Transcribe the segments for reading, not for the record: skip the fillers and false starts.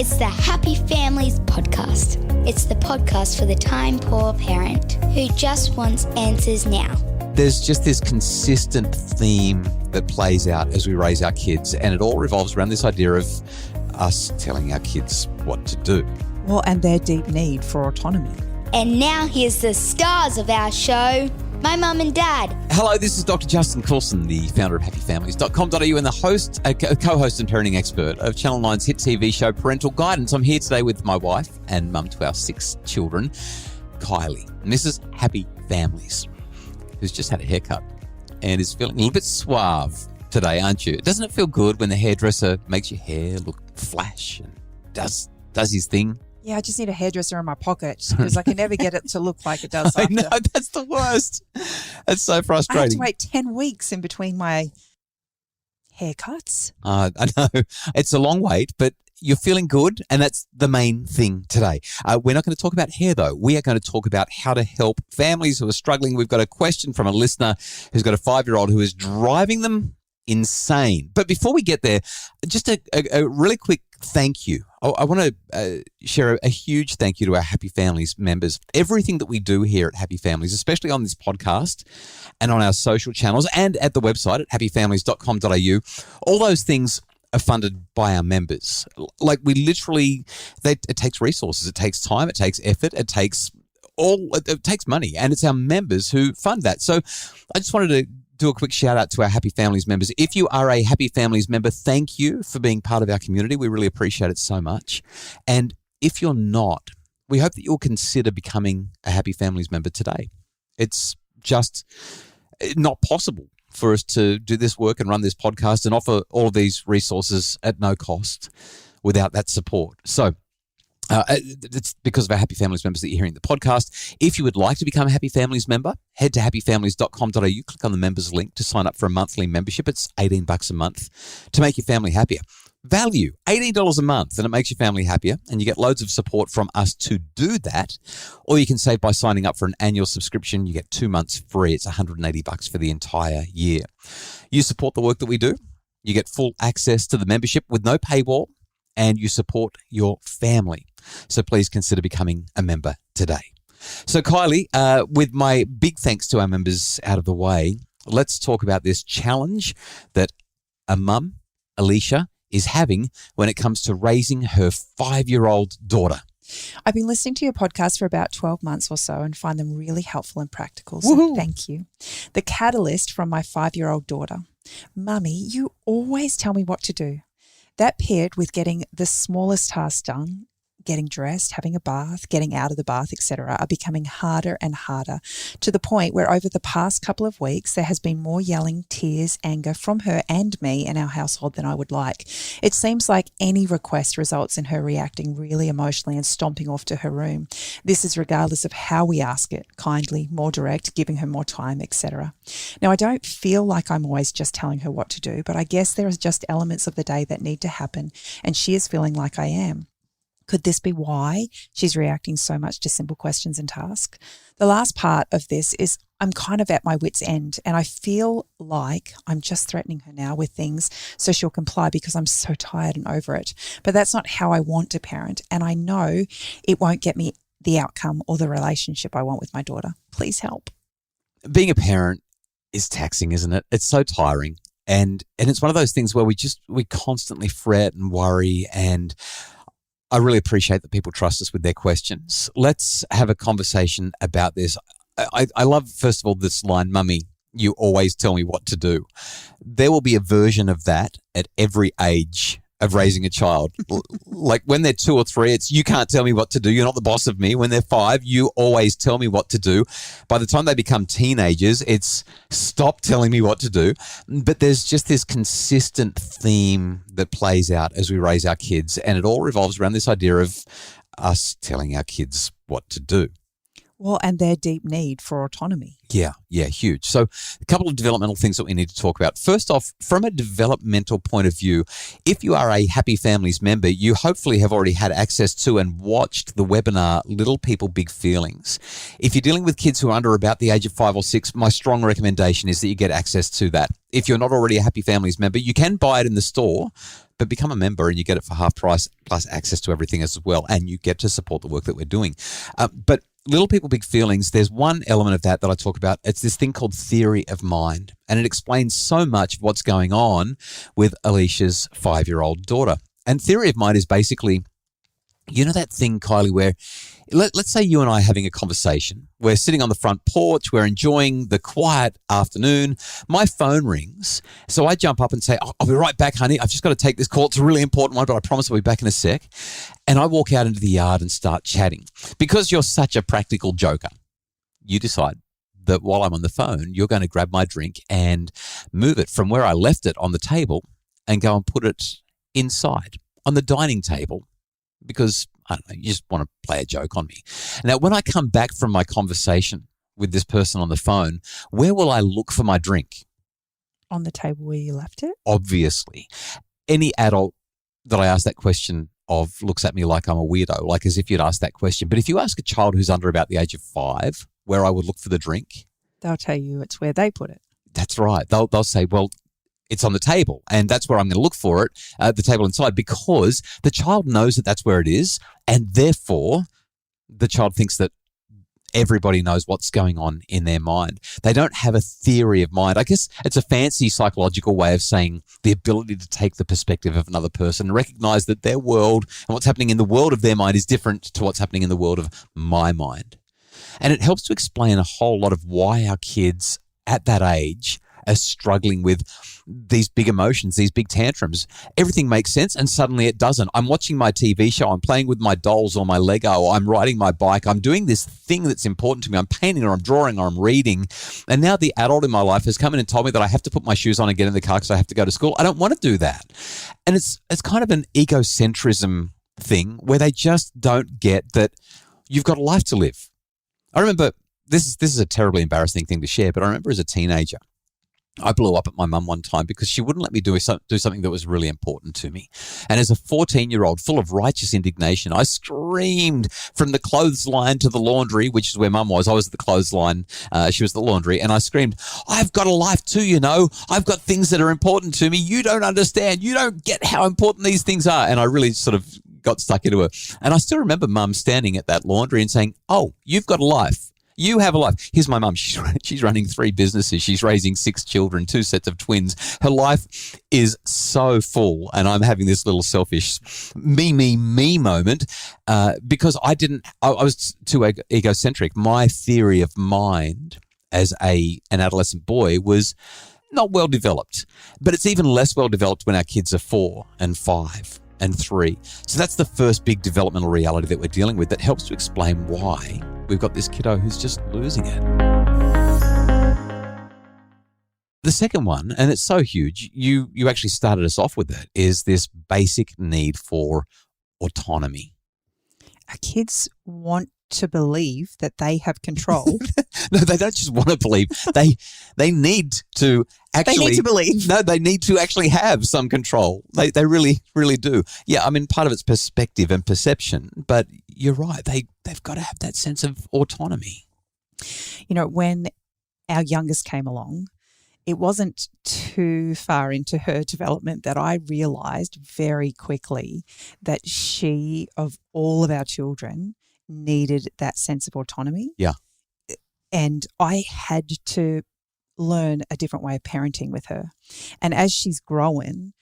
It's the Happy Families podcast. It's the podcast for the time-poor parent who just wants answers now. There's just this consistent theme that plays out as we raise our kids, and it all revolves around this idea of us telling our kids what to do. Well, and their deep need for autonomy. And now here's the stars of our show, my mum and dad. Hello, this is Dr. Justin Coulson, the founder of happyfamilies.com.au and the host, co-host and parenting expert of Channel 9's hit TV show Parental Guidance. I'm here today with my wife and mum to our 6 children, Kylie. And this is Happy Families, who's just had a haircut and is feeling a little bit suave today, aren't you? Doesn't it feel good when the hairdresser makes your hair look flash and does his thing? Yeah, I just need a hairdresser in my pocket because I can never get it to look like it does after. I know, that's the worst. That's so frustrating. I have to wait 10 weeks in between my haircuts. I know. It's a long wait, but you're feeling good, and that's the main thing today. We're not going to talk about hair, though. We are going to talk about how to help families who are struggling. We've got a question from a listener who's got a 5-year-old who is driving them insane. But before we get there, just a really quick thank you. I want to share a huge thank you to our Happy Families members. Everything that we do here at Happy Families, especially on this podcast and on our social channels and at the website at happyfamilies.com.au, all those things are funded by our members. Like we literally, it takes resources, it takes time, it takes effort, it takes money, and it's our members who fund that. So I just wanted to do a quick shout out to our Happy Families members. If you are a Happy Families member, thank you for being part of our community. We really appreciate it so much. And if you're not, we hope that you'll consider becoming a Happy Families member today. It's just not possible for us to do this work and run this podcast and offer all of these resources at no cost without that support. So it's because of our Happy Families members that you're hearing the podcast. If you would like to become a Happy Families member, head to happyfamilies.com.au, click on the members link to sign up for a monthly membership. It's $18 a month to make your family happier. Value, $18 a month, and it makes your family happier, and you get loads of support from us to do that. Or you can save by signing up for an annual subscription. You get 2 months free. It's $180 for the entire year. You support the work that we do. You get full access to the membership with no paywall, and you support your family. So please consider becoming a member today. So Kylie, with my big thanks to our members out of the way, let's talk about this challenge that a mum, Alicia, is having when it comes to raising her 5-year-old daughter. I've been listening to your podcast for about 12 months or so and find them really helpful and practical. So thank you. The catalyst from my 5-year-old daughter. Mummy, you always tell me what to do. That paired with getting the smallest tasks done, getting dressed, having a bath, getting out of the bath, etc., are becoming harder and harder to the point where over the past couple of weeks, there has been more yelling, tears, anger from her and me in our household than I would like. It seems like any request results in her reacting really emotionally and stomping off to her room. This is regardless of how we ask it, kindly, more direct, giving her more time, etc. Now, I don't feel like I'm always just telling her what to do, but I guess there are just elements of the day that need to happen, and she is feeling like I am. Could this be why she's reacting so much to simple questions and tasks? The last part of this is I'm kind of at my wit's end, and I feel like I'm just threatening her now with things so she'll comply because I'm so tired and over it. But that's not how I want to parent, and I know it won't get me the outcome or the relationship I want with my daughter. Please help. Being a parent is taxing, isn't it? It's so tiring. And it's one of those things where we constantly fret and worry, and I really appreciate that people trust us with their questions. Let's have a conversation about this. I love, first of all, this line, Mummy, you always tell me what to do. There will be a version of that at every age of raising a child. Like when they're 2 or 3, it's you can't tell me what to do. You're not the boss of me. When they're 5, you always tell me what to do. By the time they become teenagers, it's stop telling me what to do. But there's just this consistent theme that plays out as we raise our kids, and it all revolves around this idea of us telling our kids what to do. Well, and their deep need for autonomy. Yeah, huge. So a couple of developmental things that we need to talk about. First off, from a developmental point of view, if you are a Happy Families member, you hopefully have already had access to and watched the webinar, Little People, Big Feelings. If you're dealing with kids who are under about the age of 5 or 6, my strong recommendation is that you get access to that. If you're not already a Happy Families member, you can buy it in the store, but become a member and you get it for half price plus access to everything as well, and you get to support the work that we're doing. But Little People, Big Feelings, there's one element of that I talk about. It's this thing called theory of mind, and it explains so much of what's going on with Alicia's 5-year-old daughter. And theory of mind is basically, you know that thing, Kylie, where let's say you and I are having a conversation. We're sitting on the front porch. We're enjoying the quiet afternoon. My phone rings. So I jump up and say, I'll be right back, honey. I've just got to take this call. It's a really important one, but I promise I'll be back in a sec. And I walk out into the yard and start chatting. Because you're such a practical joker, you decide that while I'm on the phone, you're going to grab my drink and move it from where I left it on the table and go and put it inside on the dining table. Because, I don't know, you just want to play a joke on me. Now, when I come back from my conversation with this person on the phone, where will I look for my drink? On the table where you left it? Obviously. Any adult that I ask that question of looks at me like I'm a weirdo, like as if you'd asked that question. But if you ask a child who's under about the age of 5 where I would look for the drink, they'll tell you it's where they put it. That's right. They'll say, well, it's on the table, and that's where I'm going to look for it, the table inside, because the child knows that that's where it is, and therefore the child thinks that everybody knows what's going on in their mind. They don't have a theory of mind. I guess it's a fancy psychological way of saying the ability to take the perspective of another person and recognize that their world and what's happening in the world of their mind is different to what's happening in the world of my mind. And it helps to explain a whole lot of why our kids at that age are struggling with these big emotions, these big tantrums. Everything makes sense and suddenly it doesn't. I'm watching my TV show, I'm playing with my dolls or my Lego, I'm riding my bike, I'm doing this thing that's important to me, I'm painting or I'm drawing or I'm reading, and now the adult in my life has come in and told me that I have to put my shoes on and get in the car because I have to go to school. I don't want to do that. And it's kind of an egocentrism thing where they just don't get that you've got a life to live. I remember, this is a terribly embarrassing thing to share, but I remember as a teenager, I blew up at my mum one time because she wouldn't let me do something that was really important to me. And as a 14-year-old full of righteous indignation, I screamed from the clothesline to the laundry, which is where mum was. I was at the clothesline. She was the laundry. And I screamed, I've got a life too, you know. I've got things that are important to me. You don't understand. You don't get how important these things are. And I really sort of got stuck into her. And I still remember mum standing at that laundry and saying, oh, you've got a life. You have a life. Here's my mum. She's running 3 businesses. She's raising 6 children, 2 sets of twins. Her life is so full, and I'm having this little selfish me moment because I was too egocentric. My theory of mind as an adolescent boy was not well developed, but it's even less well developed when our kids are 4 and 5 and 3. So that's the first big developmental reality that we're dealing with that helps to explain why we've got this kiddo who's just losing it. The second one, and it's so huge, you actually started us off with it, is this basic need for autonomy. Our kids want to believe that they have control. No, they don't just want to believe. They need to actually. They need to believe. No, they need to actually have some control. They really, really do. Yeah, I mean, part of it's perspective and perception, but you're right. They've got to have that sense of autonomy. You know, when our youngest came along, it wasn't too far into her development that I realised very quickly that she, of all of our children, needed that sense of autonomy. Yeah. And I had to learn a different way of parenting with her. And as she's grown,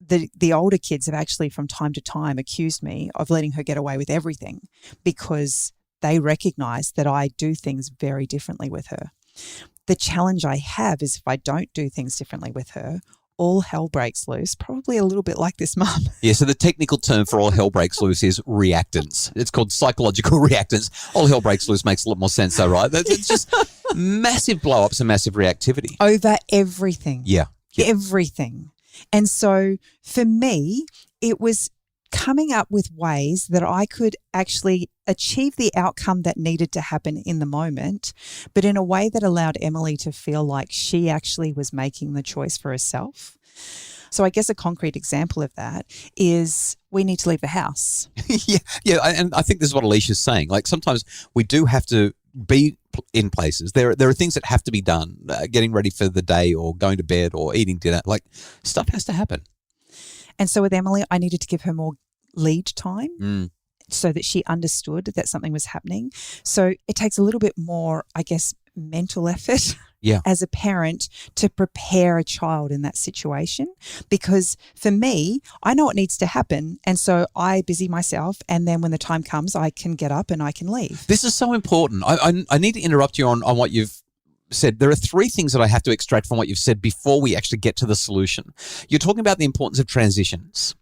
the older kids have actually from time to time accused me of letting her get away with everything because they recognise that I do things very differently with her. The challenge I have is if I don't do things differently with her, all hell breaks loose, probably a little bit like this mum. Yeah, so the technical term for all hell breaks loose is reactance. It's called psychological reactance. All hell breaks loose makes a lot more sense though, right? It's just massive blow-ups and massive reactivity. Over everything. Yeah. Everything. And so for me, it was coming up with ways that I could actually achieve the outcome that needed to happen in the moment, but in a way that allowed Emily to feel like she actually was making the choice for herself. So I guess a concrete example of that is we need to leave the house. Yeah. And I think this is what Alicia's saying. Like sometimes we do have to be in places. There are things that have to be done, getting ready for the day or going to bed or eating dinner. Like stuff has to happen. And so with Emily, I needed to give her more lead time so that she understood that something was happening. So it takes a little bit more, I guess, mental effort as a parent to prepare a child in that situation. Because for me, I know what needs to happen. And so I busy myself. And then when the time comes, I can get up and I can leave. This is so important. I need to interrupt you on what you've said. There are three things that I have to extract from what you've said before we actually get to the solution. You're talking about the importance of transitions.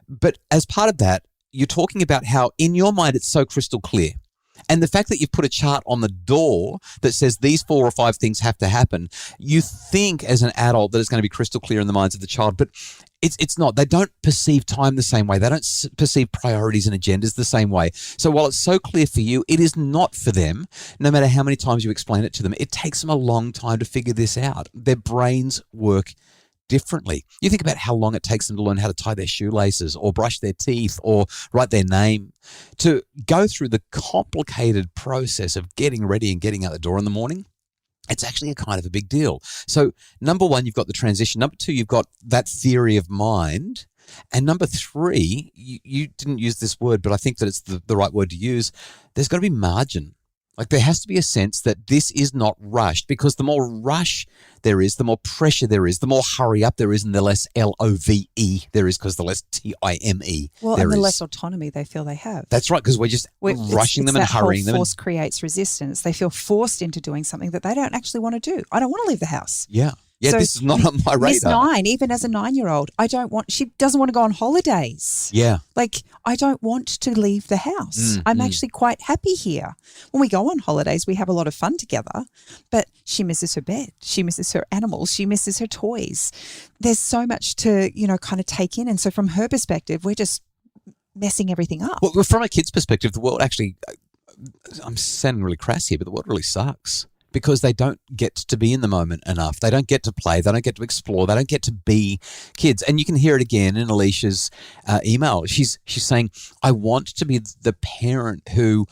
But as part of that, you're talking about how in your mind it's so crystal clear. And the fact that you've put a chart on the door that says these 4 or 5 things have to happen, you think as an adult that it's going to be crystal clear in the minds of the child, but it's not. They don't perceive time the same way. They don't perceive priorities and agendas the same way. So while it's so clear for you, it is not for them. No matter how many times you explain it to them, it takes them a long time to figure this out. Their brains work differently. You think about how long it takes them to learn how to tie their shoelaces or brush their teeth or write their name, to go through the complicated process of getting ready and getting out the door in the morning. It's actually a kind of a big deal. So number one, you've got the transition. Number two, you've got that theory of mind. And number three, you didn't use this word, but I think that it's the right word to use. There's got to be margin. Like there has to be a sense that this is not rushed, because the more rush there is, the more pressure there is, the more hurry up there is, and the less LOVE there is, because the less TIME well, there and the is. less autonomy they feel they have. That's right, because we're just rushing them and hurrying them. Force creates resistance. They feel forced into doing something that they don't actually want to do. I don't want to leave the house. Yeah. Yeah, so this is not on my radar. Miss 9, even as a 9-year-old, she doesn't want to go on holidays. Yeah. Like, I don't want to leave the house. I'm actually quite happy here. When we go on holidays, we have a lot of fun together, but she misses her bed. She misses her animals. She misses her toys. There's so much to, kind of take in. And so from her perspective, we're just messing everything up. Well, from a kid's perspective, the world actually, I'm sounding really crass here, but the world really sucks. Because they don't get to be in the moment enough. They don't get to play. They don't get to explore. They don't get to be kids. And you can hear it again in Alicia's email. She's saying, I want to be the parent who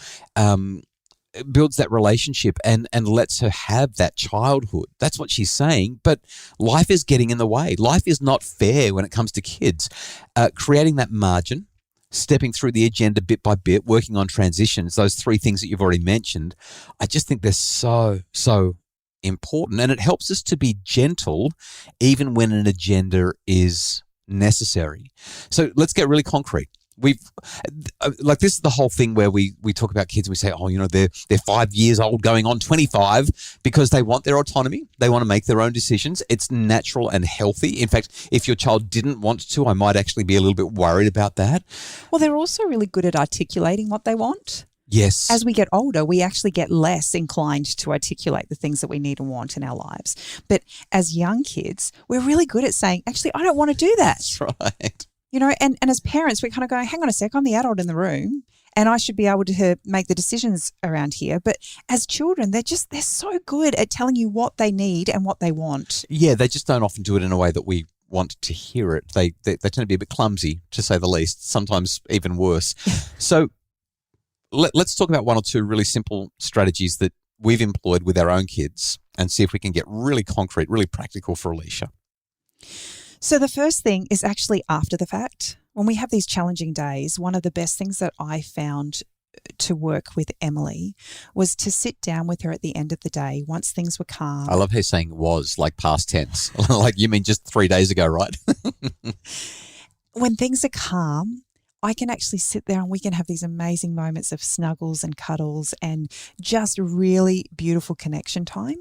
builds that relationship and lets her have that childhood. That's what she's saying. But life is getting in the way. Life is not fair when it comes to kids. Creating that margin, stepping through the agenda bit by bit, working on transitions, those 3 things that you've already mentioned, I just think they're so, so important. And it helps us to be gentle even when an agenda is necessary. So let's get really concrete. This is the whole thing where we talk about kids and we say, they're 5 years old going on 25 because they want their autonomy. They want to make their own decisions. It's natural and healthy. In fact, if your child didn't want to, I might actually be a little bit worried about that. Well, they're also really good at articulating what they want. Yes. As we get older, we actually get less inclined to articulate the things that we need and want in our lives. But as young kids, we're really good at saying, actually, I don't want to do that. That's right. And as parents, we're kind of going, hang on a sec, I'm the adult in the room and I should be able to make the decisions around here. But as children, they're so good at telling you what they need and what they want. Yeah, they just don't often do it in a way that we want to hear it. They tend to be a bit clumsy, to say the least, sometimes even worse. So let's talk about 1 or 2 really simple strategies that we've employed with our own kids and see if we can get really concrete, really practical for Alicia. So the first thing is actually after the fact. When we have these challenging days, one of the best things that I found to work with Emily was to sit down with her at the end of the day once things were calm. I love her saying was, like past tense. Like you mean just 3 days ago, right? When things are calm, I can actually sit there and we can have these amazing moments of snuggles and cuddles and just really beautiful connection time.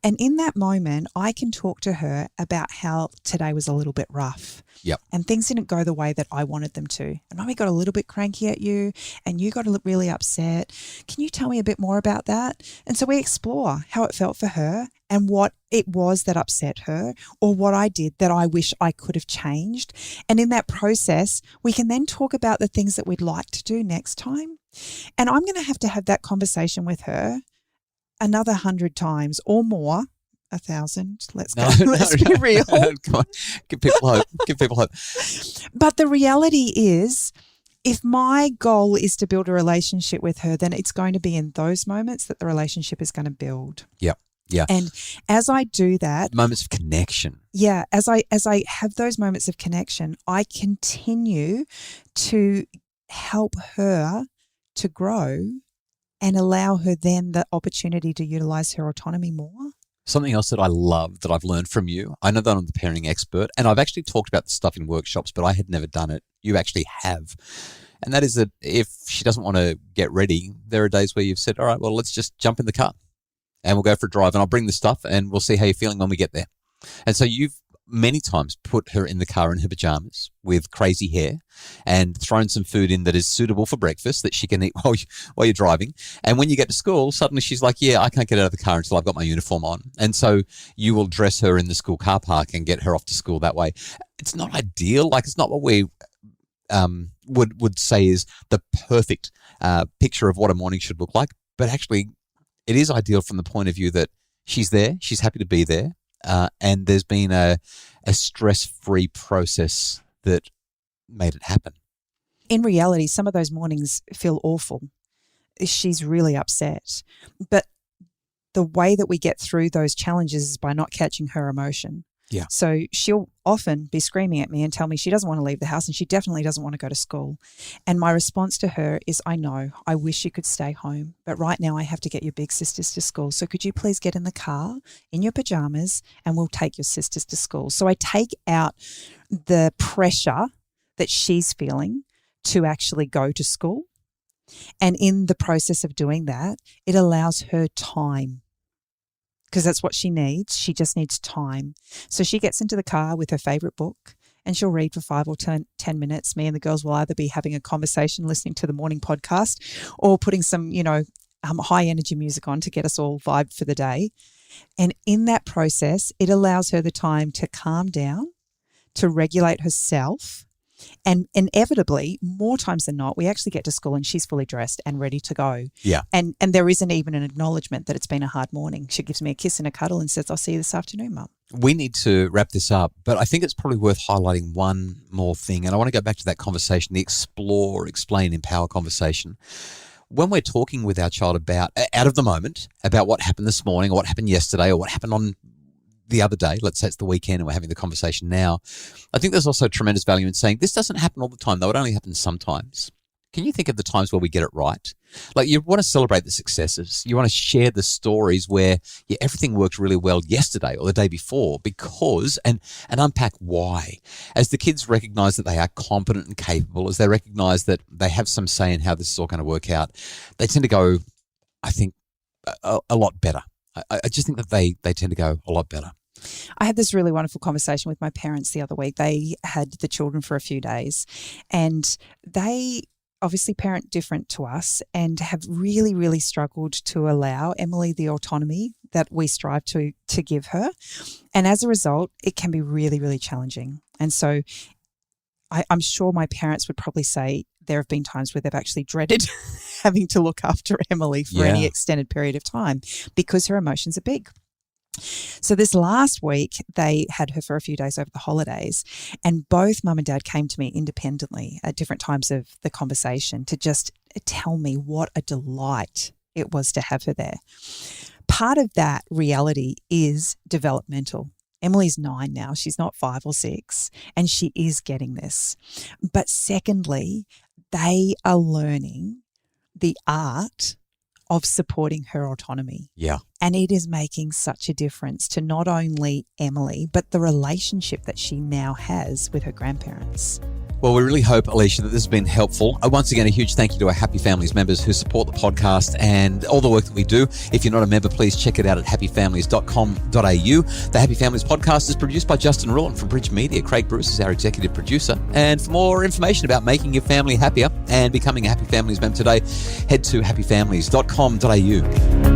And in that moment, I can talk to her about how today was a little bit rough. Yep. And things didn't go the way that I wanted them to. And Mummy got a little bit cranky at you and you got really upset. Can you tell me a bit more about that? And so we explore how it felt for her and what it was that upset her, or what I did that I wish I could have changed. And in that process, we can then talk about the things that we'd like to do next time. And I'm going to have that conversation with her another 100 times or more. 1,000. Let's be real. Come on. Give people hope. Give people hope. But the reality is, if my goal is to build a relationship with her, then it's going to be in those moments that the relationship is going to build. Yep. Yeah. And as I do that, moments of connection. Yeah, as I have those moments of connection, I continue to help her to grow and allow her then the opportunity to utilize her autonomy more. Something else that I love that I've learned from you, I know that I'm the parenting expert, and I've actually talked about the stuff in workshops, but I had never done it. You actually have. And that is that if she doesn't want to get ready, there are days where you've said, all right, well, let's just jump in the car and we'll go for a drive and I'll bring the stuff and we'll see how you're feeling when we get there. And so you've many times put her in the car in her pajamas with crazy hair and thrown some food in that is suitable for breakfast that she can eat while you're driving. And when you get to school, suddenly she's like, yeah, I can't get out of the car until I've got my uniform on. And so you will dress her in the school car park and get her off to school that way. It's not ideal. Like, it's not what we would say is the perfect picture of what a morning should look like. But actually, it is ideal from the point of view that she's there, she's happy to be there, and there's been a stress-free process that made it happen. In reality, some of those mornings feel awful. She's really upset. But the way that we get through those challenges is by not catching her emotion. Yeah. So she'll often be screaming at me and tell me she doesn't want to leave the house and she definitely doesn't want to go to school. And my response to her is, I know, I wish you could stay home, but right now I have to get your big sisters to school. So could you please get in the car in your pajamas and we'll take your sisters to school. So I take out the pressure that she's feeling to actually go to school. And in the process of doing that, it allows her time. Because that's what she needs. She just needs time. So she gets into the car with her favourite book and she'll read for 5 or 10 minutes. Me and the girls will either be having a conversation, listening to the morning podcast, or putting some, high energy music on to get us all vibed for the day. And in that process, it allows her the time to calm down, to regulate herself. And inevitably, more times than not, we actually get to school and she's fully dressed and ready to go. Yeah. And there isn't even an acknowledgement that it's been a hard morning. She gives me a kiss and a cuddle and says, I'll see you this afternoon, Mum. We need to wrap this up, but I think it's probably worth highlighting one more thing. And I want to go back to that conversation, the explore, explain, empower conversation. When we're talking with our child about, out of the moment, about what happened this morning or what happened yesterday or what happened on the other day, let's say it's the weekend and we're having the conversation now, I think there's also tremendous value in saying this doesn't happen all the time, though. It only happens sometimes. Can you think of the times where we get it right? Like, you want to celebrate the successes. You want to share the stories where everything worked really well yesterday or the day before because, and unpack why. As the kids recognize that they are competent and capable, as they recognize that they have some say in how this is all going to work out, they tend to go, I think, a lot better. I just think that they tend to go a lot better. I had this really wonderful conversation with my parents the other week. They had the children for a few days and they obviously parent different to us and have really, really struggled to allow Emily the autonomy that we strive to give her. And as a result, it can be really, really challenging. And so I'm sure my parents would probably say there have been times where they've actually dreaded having to look after Emily for any extended period of time because her emotions are big. So this last week, they had her for a few days over the holidays, and both Mum and Dad came to me independently at different times of the conversation to just tell me what a delight it was to have her there. Part of that reality is developmental. Emily's 9 now. She's not 5 or 6, and she is getting this. But secondly, they are learning the art of supporting her autonomy. Yeah. And it is making such a difference to not only Emily, but the relationship that she now has with her grandparents. Well, we really hope, Alicia, that this has been helpful. Once again, a huge thank you to our Happy Families members who support the podcast and all the work that we do. If you're not a member, please check it out at happyfamilies.com.au. The Happy Families podcast is produced by Justin Ruland from Bridge Media. Craig Bruce is our executive producer. And for more information about making your family happier and becoming a Happy Families member today, head to happyfamilies.com.au.